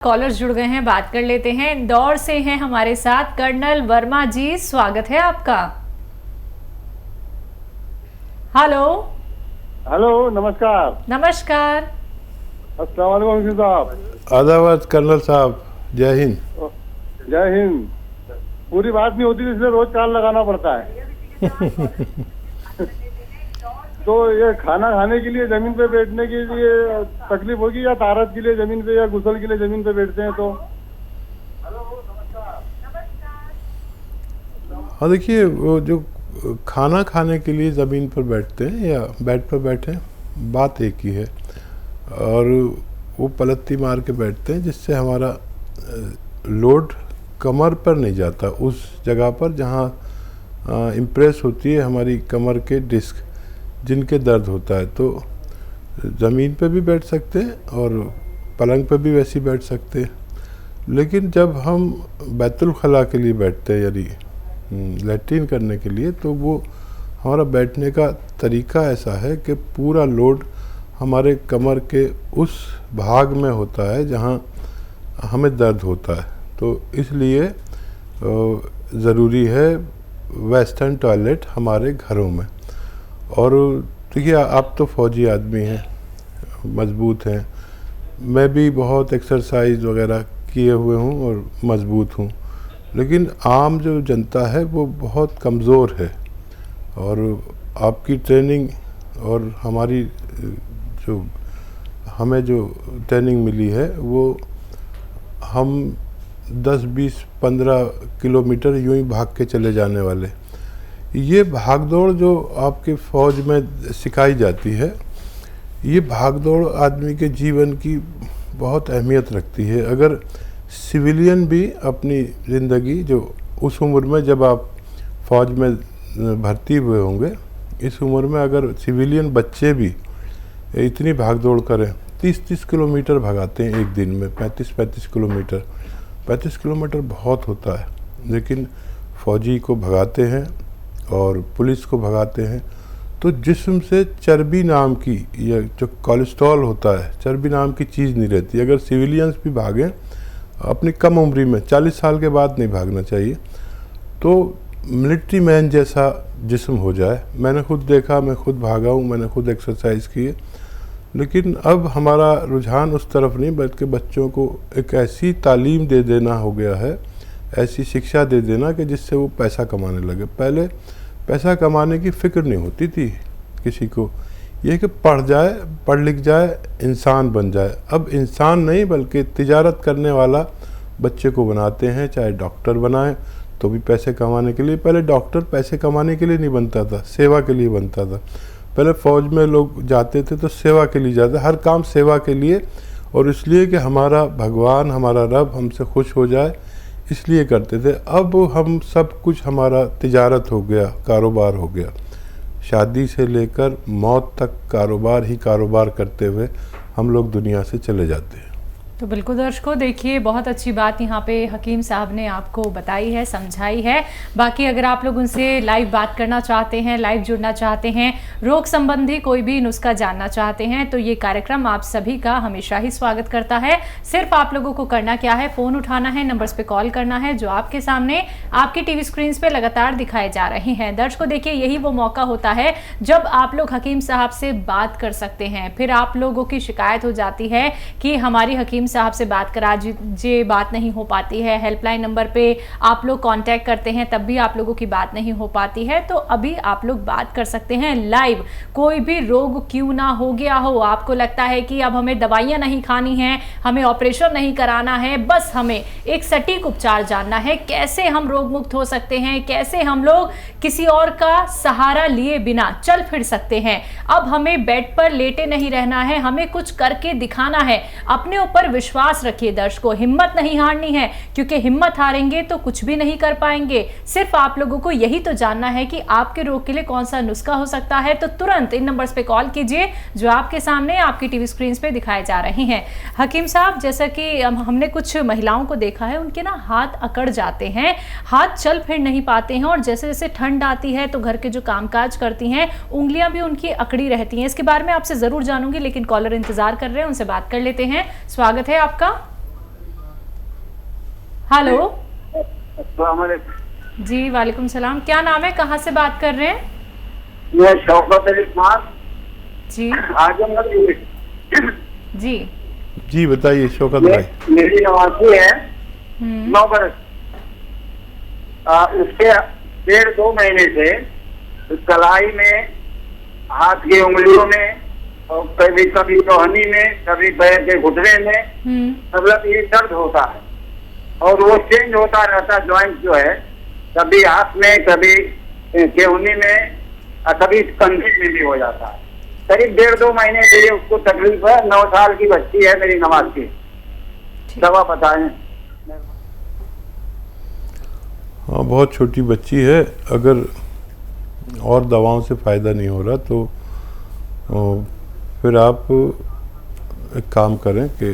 Callers जुड़ गए हैं, बात कर लेते हैं। इंदौर से हैं हमारे साथ कर्नल वर्मा जी, स्वागत है आपका। हेलो हेलो, नमस्कार। नमस्कार। अस्सलाम वालेकुम साहब। आदाबाद कर्नल साहब, जय हिंद। जय हिंद। पूरी बात नहीं होती इसलिए रोज काल लगाना पड़ता है। तो ये खाना खाने के लिए जमीन पे बैठने के लिए तकलीफ होगी या तारत के लिए जमीन पे या गुसल के लिए जमीन पे बैठते हैं तो? हाँ, देखिए, वो जो खाना खाने के लिए ज़मीन पर बैठते हैं या बेड पर बैठे हैं, बात एक ही है। और वो पलत्ती मार के बैठते हैं जिससे हमारा लोड कमर पर नहीं जाता, उस जगह पर जहाँ इम्प्रेस होती है हमारी कमर के डिस्क, जिनके दर्द होता है। तो ज़मीन पे भी बैठ सकते हैं और पलंग पे भी वैसे ही बैठ सकते हैं। लेकिन जब हम बैतुल खला के लिए बैठते हैं, यानी लैट्रिन करने के लिए, तो वो हमारा बैठने का तरीका ऐसा है कि पूरा लोड हमारे कमर के उस भाग में होता है जहाँ हमें दर्द होता है। तो इसलिए ज़रूरी है वेस्टर्न टॉयलेट हमारे घरों में। और देखिए, आप तो फौजी आदमी हैं, मज़बूत हैं, मैं भी बहुत एक्सरसाइज वगैरह किए हुए हूँ और मज़बूत हूँ। लेकिन आम जो जनता है वो बहुत कमज़ोर है। और आपकी ट्रेनिंग और हमारी हमें जो ट्रेनिंग मिली है, वो हम 10, 20, 15 किलोमीटर यूं ही भाग के चले जाने वाले। ये भागदौड़ जो आपके फ़ौज में सिखाई जाती है, ये भागदौड़ आदमी के जीवन की बहुत अहमियत रखती है। अगर सिविलियन भी अपनी ज़िंदगी, जो उस उम्र में जब आप फ़ौज में भर्ती हुए होंगे, इस उम्र में अगर सिविलियन बच्चे भी इतनी भागदौड़ करें, 30-30 किलोमीटर भगाते हैं एक दिन में, 35-35 किलोमीटर। 35 किलोमीटर बहुत होता है, लेकिन फ़ौजी को भगाते हैं और पुलिस को भगाते हैं। तो जिस्म से चर्बी नाम की, या जो कोलेस्ट्रॉल होता है, चर्बी नाम की चीज़ नहीं रहती। अगर सिविलियंस भी भागें अपनी कम उम्री में, 40 साल के बाद नहीं भागना चाहिए, तो मिलिट्री मैन जैसा जिस्म हो जाए। मैंने खुद देखा, मैं खुद भागा हूँ, मैंने खुद एक्सरसाइज की है। लेकिन अब हमारा रुझान उस तरफ नहीं, बल्कि बच्चों को एक ऐसी तालीम दे देना हो गया है, ऐसी शिक्षा दे देना कि जिससे वो पैसा कमाने लगे। पहले पैसा कमाने की फ़िक्र नहीं होती थी किसी को, ये कि पढ़ जाए, पढ़ लिख जाए, इंसान बन जाए। अब इंसान नहीं बल्कि तिजारत करने वाला बच्चे को बनाते हैं। चाहे डॉक्टर बनाएं तो भी पैसे कमाने के लिए। पहले डॉक्टर पैसे कमाने के लिए नहीं बनता था, सेवा के लिए बनता था। पहले फ़ौज में लोग जाते थे तो सेवा के लिए जाते, हर काम सेवा के लिए, और इसलिए कि हमारा भगवान, हमारा रब हमसे खुश हो जाए, इसलिए करते थे। अब हम सब कुछ हमारा तिजारत हो गया, कारोबार हो गया। शादी से लेकर मौत तक कारोबार ही कारोबार करते हुए हम लोग दुनिया से चले जाते हैं। तो बिल्कुल दर्शकों, देखिए, बहुत अच्छी बात यहाँ पे हकीम साहब ने आपको बताई है, समझाई है। बाकी अगर आप लोग उनसे लाइव बात करना चाहते हैं, लाइव जुड़ना चाहते हैं, रोग संबंधी कोई भी नुस्खा जानना चाहते हैं, तो ये कार्यक्रम आप सभी का हमेशा ही स्वागत करता है। सिर्फ आप लोगों को करना क्या है, फ़ोन उठाना है, नंबर्स पे कॉल करना है जो आपके सामने आपकी टीवी स्क्रीन पे लगातार दिखाए जा रहे हैं। दर्शकों, देखिए, यही वो मौका होता है जब आप लोग हकीम साहब से बात कर सकते हैं। फिर आप लोगों की शिकायत हो जाती है कि हमारी हकीम साहब से बात करा दीजिए, बात नहीं हो पाती है। हेल्पलाइन नंबर पे आप लोग कांटेक्ट करते हैं, तब भी आप लोगों की बात नहीं हो पाती है। तो अभी आप लोग बात कर सकते हैं लाइव। कोई भी रोग क्यों ना हो गया हो, आपको लगता है कि अब हमें दवाइयां नहीं खानी हैं, हमें ऑपरेशन नहीं कराना है, बस हमें एक सटीक उपचार जानना है, कैसे हम रोग मुक्त हो सकते हैं, कैसे हम लोग किसी और का सहारा लिए बिना चल फिर सकते हैं। अब हमें बेड पर लेटे नहीं रहना है, हमें कुछ करके दिखाना है। अपने ऊपर विश्वास रखिए दर्शकों, हिम्मत नहीं हारनी है, क्योंकि हिम्मत हारेंगे तो कुछ भी नहीं कर पाएंगे। सिर्फ आप लोगों को यही तो जानना है कि आपके रोग के लिए कौन सा नुस्खा हो सकता है। तो तुरंत इन नंबर्स पे कॉल कीजिए जो आपके सामने आपकी टीवी स्क्रीन पे दिखाए जा रहे हैं। हकीम साहब, जैसा कि हमने कुछ महिलाओं को देखा है, उनके ना हाथ अकड़ जाते हैं, हाथ चल फिर नहीं पाते हैं, और जैसे जैसे ठंड आती है तो घर के जो कामकाज करती हैं, उंगलियां भी उनकी अकड़ी रहती हैं। इसके बारे में आपसे जरूर जानूंगी, लेकिन कॉलर इंतजार कर रहे हैं, उनसे बात कर लेते हैं। स्वागत है आपका। हेलो अस्सलाम वालेकुम। जी, वालेकुम सलाम। क्या नाम है, कहाँ से बात कर रहे हैं? मैं शौकत अली खान, जी आजमगढ़। जी। जी बताइए शौकत भाई। मेरी नवासी है, 9 बरस। उसके 1.5-2 महीने से कलाई में, हाथ की उंगलियों में, और कभी कभी टहनी में, कभी पैर के घुटने में, मतलब ये दर्द होता है और वो चेंज होता रहता है। ज्वाइंट जो है कभी हाथ में, कभी केहनी में, और कभी कंधे में भी हो जाता है। करीब 1.5-2 महीने से ये उसको तकलीफ है। 9 साल की बच्ची है मेरी नवासी। दवा बताएं। हाँ, बहुत छोटी बच्ची है। अगर और दवाओं से फ़ायदा नहीं हो रहा तो फिर आप एक काम करें कि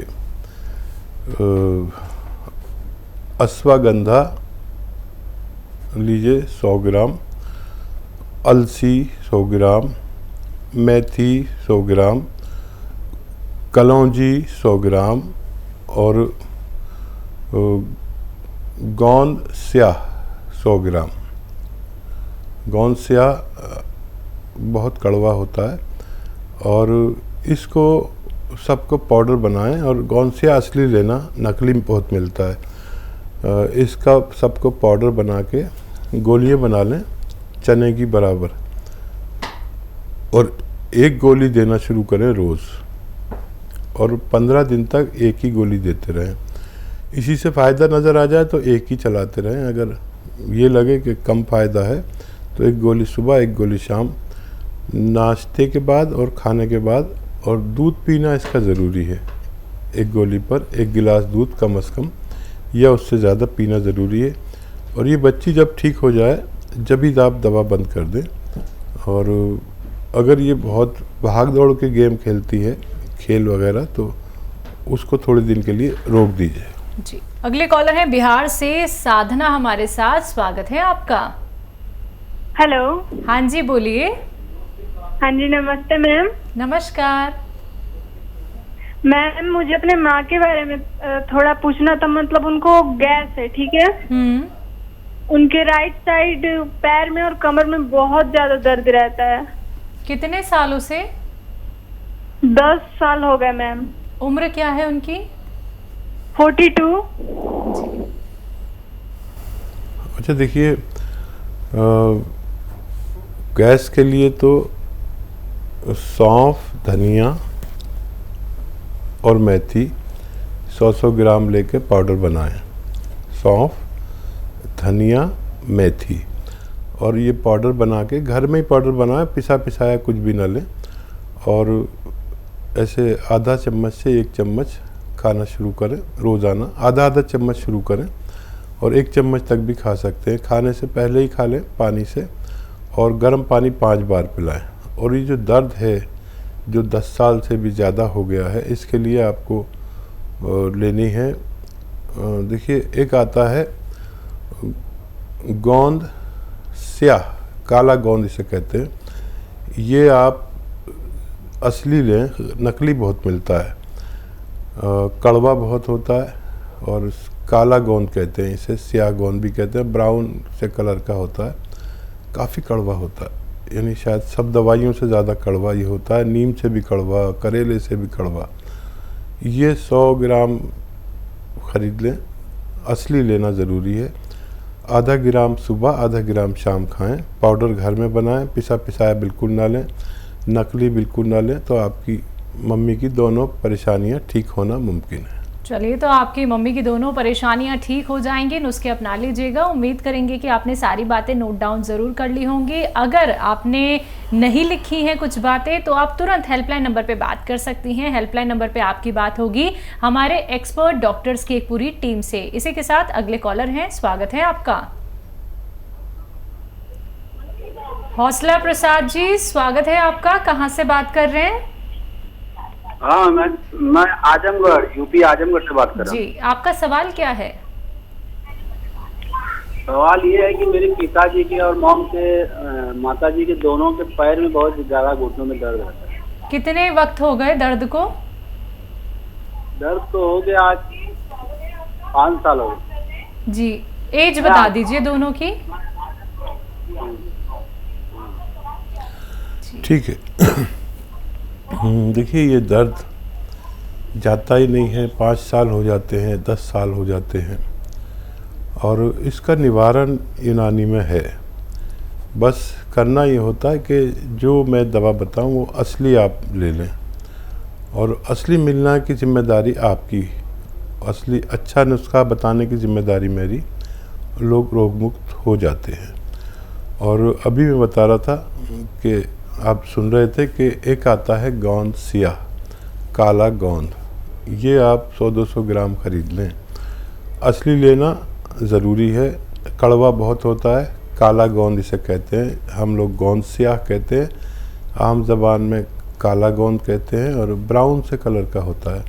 अश्वगंधा लीजिए 100 ग्राम, अलसी 100 ग्राम, मेथी 100 ग्राम, कलौंजी 100 ग्राम और गोंद स्याह 100 ग्राम। गोंद स्याह बहुत कड़वा होता है और इसको सबको पाउडर बनाएं और गोंद स्याह असली लेना, नकली बहुत मिलता है। इसका सबको पाउडर बना के गोलियां बना लें चने की बराबर और एक गोली देना शुरू करें रोज़ और 15 दिन तक एक ही गोली देते रहें। इसी से फ़ायदा नज़र आ जाए तो एक ही चलाते रहें। अगर ये लगे कि कम फ़ायदा है तो एक गोली सुबह, एक गोली शाम, नाश्ते के बाद और खाने के बाद, और दूध पीना इसका ज़रूरी है। एक गोली पर 1 गिलास दूध कम से कम या उससे ज़्यादा पीना ज़रूरी है। और ये बच्ची जब ठीक हो जाए जब ही आप दवा बंद कर दें। और अगर ये बहुत भाग दौड़ के गेम खेलती है, खेल वगैरह, तो उसको थोड़े दिन के लिए रोक दीजिए। जी, अगले कॉलर हैं बिहार से साधना हमारे साथ। स्वागत है आपका। हेलो। हाँ जी, बोलिए। हाँ जी, नमस्ते मैम। नमस्कार मैम, मुझे अपने माँ के बारे में थोड़ा पूछना था। मतलब उनको गैस है, ठीक है? उनके राइट साइड पैर में और कमर में बहुत ज्यादा दर्द रहता है। कितने सालों से? 10 साल हो गए मैम। उम्र क्या है उनकी? 42। अच्छा, देखिए, गैस के लिए तो सौंफ, धनिया और मेथी 100-100 ग्राम लेके पाउडर बनाएं। सौंफ, धनिया, मेथी, और ये पाउडर बना के घर में ही पाउडर बनाएं, पिसा पिसाया कुछ भी ना लें। और ऐसे आधा चम्मच से 1 चम्मच खाना शुरू करें रोज़ाना। आधा चम्मच शुरू करें और 1 चम्मच तक भी खा सकते हैं। खाने से पहले ही खा लें पानी से, और गर्म पानी 5 बार पिलाएं। और ये जो दर्द है जो 10 साल से भी ज़्यादा हो गया है, इसके लिए आपको लेनी है, देखिए, एक आता है गोंद स्याह, काला गोंद इसे कहते हैं। ये आप असली लें, नकली बहुत मिलता है, कड़वा बहुत होता है। और काला गोंद कहते हैं इसे, स्याह गोंद भी कहते हैं। ब्राउन से कलर का होता है, काफ़ी कड़वा होता है, यानी शायद सब दवाइयों से ज़्यादा कड़वा ये होता है। नीम से भी कड़वा, करेले से भी कड़वा। ये 100 ग्राम ख़रीद लें, असली लेना ज़रूरी है। आधा ग्राम सुबह, आधा ग्राम शाम खाएं। पाउडर घर में बनाएं, पिसा पिसाया बिल्कुल ना लें, नकली बिल्कुल ना लें, तो आपकी मम्मी की दोनों परेशानियां ठीक होना मुमकिन है। चलिए, तो आपकी मम्मी की दोनों परेशानियां ठीक हो जाएंगी, नुस्खे अपना लीजिएगा। उम्मीद करेंगे कि आपने सारी बातें नोट डाउन ज़रूर कर ली होंगी। अगर आपने नहीं लिखी हैं कुछ बातें तो आप तुरंत हेल्पलाइन नंबर पे बात कर सकती हैं। हेल्पलाइन नंबर पे आपकी बात होगी हमारे एक्सपर्ट डॉक्टर्स की एक पूरी टीम से। इसी के साथ अगले कॉलर हैं, स्वागत है आपका। हौसला प्रसाद जी, स्वागत है आपका। कहाँ से बात कर रहे हैं? हाँ, मैं आजमगढ़, यूपी आजमगढ़ से बात कर रहा हूँ। जी, आपका सवाल क्या है? सवाल ये है कि मेरे पिताजी के और माताजी के दोनों के पैर में बहुत ज्यादा घुटनों में दर्द रहता है। कितने वक्त हो गए दर्द को? दर्द तो हो गया आज 5 साल हो गए। जी, एज बता दीजिए दोनों की। ठीक है। देखिए, ये दर्द जाता ही नहीं है, 5 साल हो जाते हैं, 10 साल हो जाते हैं, और इसका निवारण यूनानी में है। बस करना ये होता है कि जो मैं दवा बताऊं वो असली आप ले लें, और असली मिलना की जिम्मेदारी आपकी, असली अच्छा नुस्खा बताने की जिम्मेदारी मेरी। लोग रोग मुक्त हो जाते हैं। और अभी मैं बता रहा था कि आप सुन रहे थे कि एक आता है गोंद सियाह, काला गोंद, ये आप 100-200 ग्राम खरीद लें। असली लेना ज़रूरी है, कड़वा बहुत होता है। काला गोंद इसे कहते हैं, हम लोग गोंद सियाह कहते हैं, आम ज़बान में काला गोंद कहते हैं, और ब्राउन से कलर का होता है।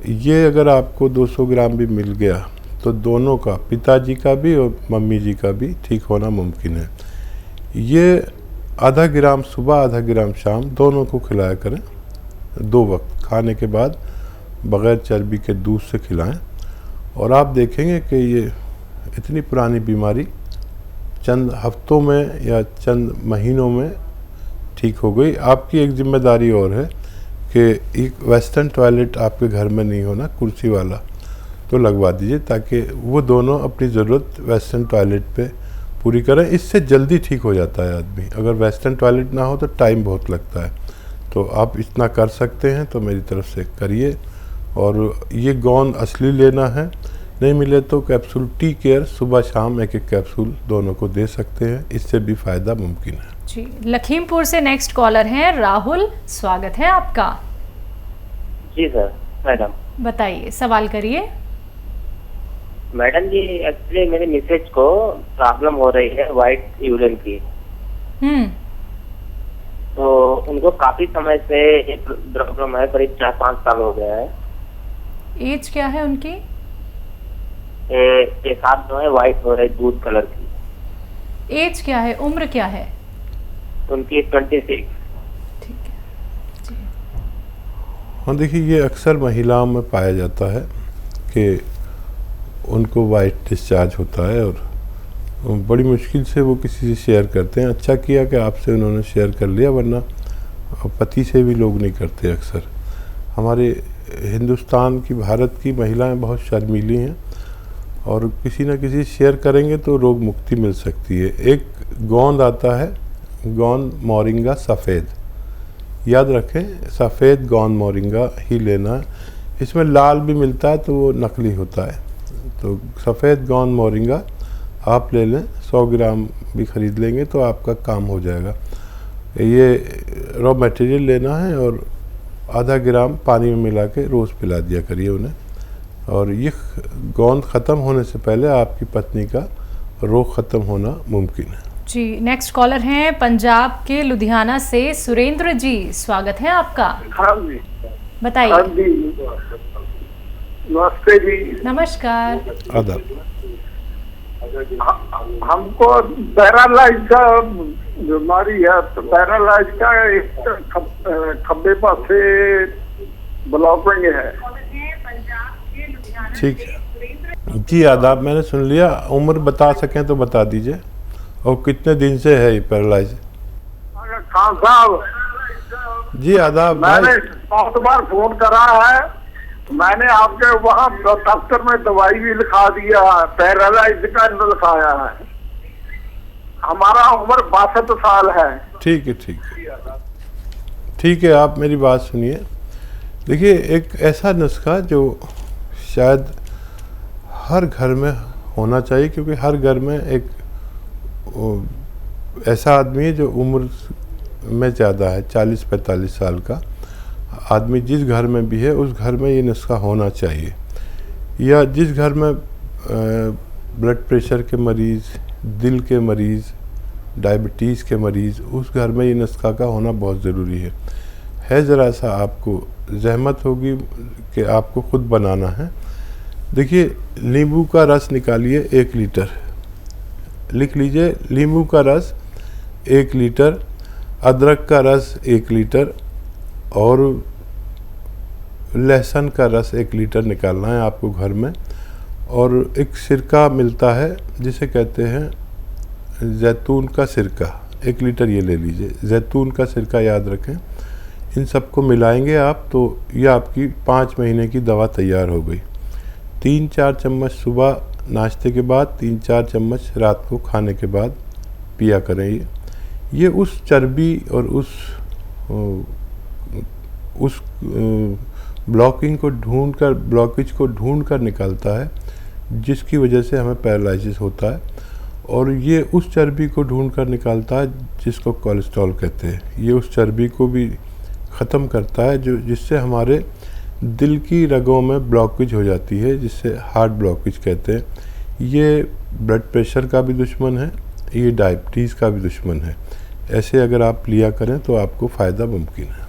ये अगर आपको 200 ग्राम भी मिल गया तो दोनों का, पिताजी का भी और मम्मी जी का भी ठीक होना मुमकिन है। ये आधा ग्राम सुबह, आधा ग्राम शाम, दोनों को खिलाया करें। 2 वक्त खाने के बाद बग़ैर चर्बी के दूध से खिलाएं, और आप देखेंगे कि ये इतनी पुरानी बीमारी चंद हफ्तों में या चंद महीनों में ठीक हो गई। आपकी एक जिम्मेदारी और है कि एक वेस्टर्न टॉयलेट आपके घर में नहीं होना, कुर्सी वाला, तो लगवा दीजिए, ताकि वो दोनों अपनी ज़रूरत वेस्टर्न टॉयलेट पे पूरी करें। इससे जल्दी ठीक हो जाता है आदमी। अगर वेस्टर्न टॉयलेट ना हो तो टाइम बहुत लगता है। तो आप इतना कर सकते हैं तो मेरी तरफ से करिए। और ये गोंद असली लेना है, नहीं मिले तो कैप्सूल टी केयर सुबह शाम 1-1 कैप्सूल दोनों को दे सकते हैं, इससे भी फ़ायदा मुमकिन है। जी, लखीमपुर से नेक्स्ट कॉलर हैं राहुल, स्वागत है आपका। जी सर, मैडम बताइए, सवाल करिए। मैडम जी, एक्चुअली मेरे मिसेज को प्रॉब्लम हो रही है वाइट यूरिन की। तो उनको काफी समय से ये प्रॉब्लम है, करीब 4-5 साल हो गया है। एज क्या है उनकी? एक हाथ जो है वाइट हो रही, दूध कलर की। एज क्या है, उम्र क्या है उनकी? 26। ठीक है जी। हाँ, देखिए, ये अक्सर महिलाओं में पाया जाता है कि उनको वाइट डिस्चार्ज होता है, और बड़ी मुश्किल से वो किसी से शेयर करते हैं। अच्छा किया कि आपसे उन्होंने शेयर कर लिया, वरना पति से भी लोग नहीं करते अक्सर। हमारे हिंदुस्तान की, भारत की महिलाएं बहुत शर्मीली हैं, और किसी न किसी शेयर करेंगे तो रोग मुक्ति मिल सकती है। एक गोंद आता है, गोंद मोरिंगा सफ़ेद, याद रखें, सफ़ेद गोंद मोरिंगा ही लेना। इसमें लाल भी मिलता है तो वो नकली होता है। तो सफ़ेद गोंद मोरिंगा आप ले लें, 100 ग्राम भी ख़रीद लेंगे तो आपका काम हो जाएगा। ये रॉ मटेरियल लेना है, और आधा ग्राम पानी में मिला के रोज़ पिला दिया करिए उन्हें। और ये गोंद ख़त्म होने से पहले आपकी पत्नी का रोग ख़त्म होना मुमकिन है। जी, नेक्स्ट कॉलर हैं पंजाब के लुधियाना से सुरेंद्र जी, स्वागत है आपका। हाँ जी, बताइए। हाँ जी, नमस्ते जी। नमस्कार। आदाब। हमको पैरालाइज का बीमारी है, तो पैरालाइज का एक खब्बे पर से ब्लॉकिंग है। ठीक है जी, आदाब, मैंने सुन लिया। उम्र बता सकें तो बता दीजिए, और कितने दिन से है ये पैरालाइज? खान साहब जी आदाब। मैंने बहुत बार फोन करा है, मैंने आपके वहाँ दफ्तर में दवाई भी लिखा दिया, पैरालाइज का लिखाया है। हमारा उम्र 62 साल है। ठीक है, ठीक है, ठीक है। आप मेरी बात सुनिए। देखिए, एक ऐसा नुस्खा जो शायद हर घर में होना चाहिए, क्योंकि हर घर में एक ऐसा आदमी है जो उम्र में ज़्यादा है, 40-45 साल का आदमी जिस घर में भी है उस घर में ये नुस्खा होना चाहिए। या जिस घर में ब्लड प्रेशर के मरीज़, दिल के मरीज़, डायबिटीज़ के मरीज़, उस घर में ये नुस्खा का होना बहुत ज़रूरी है। ज़रा सा आपको ज़हमत होगी कि आपको ख़ुद बनाना है। देखिए, नींबू का रस निकालिए 1 लीटर, लिख लीजिए, नींबू का रस 1 लीटर, अदरक का रस 1 लीटर, और लहसुन का रस 1 लीटर निकालना है आपको घर में। और एक सिरका मिलता है जिसे कहते हैं जैतून का सिरका, 1 लीटर ये ले लीजिए, जैतून का सिरका याद रखें। इन सबको मिलाएंगे आप तो ये आपकी 5 महीने की दवा तैयार हो गई। 3-4 चम्मच सुबह नाश्ते के बाद, 3-4 चम्मच रात को खाने के बाद पिया करें। ये उस चर्बी और उस ब्लॉकेज को ढूंढ कर निकालता है जिसकी वजह से हमें पैरालिसिस होता है, और ये उस चर्बी को ढूंढ कर निकालता है जिसको कोलेस्ट्रॉल कहते हैं। ये उस चर्बी को भी ख़त्म करता है जिससे हमारे दिल की रगों में ब्लॉकेज हो जाती है, जिससे हार्ट ब्लॉकेज कहते हैं। ये ब्लड प्रेशर का भी दुश्मन है, ये डायबिटीज़ का भी दुश्मन है। ऐसे अगर आप लिया करें तो आपको फ़ायदा मुमकिन है।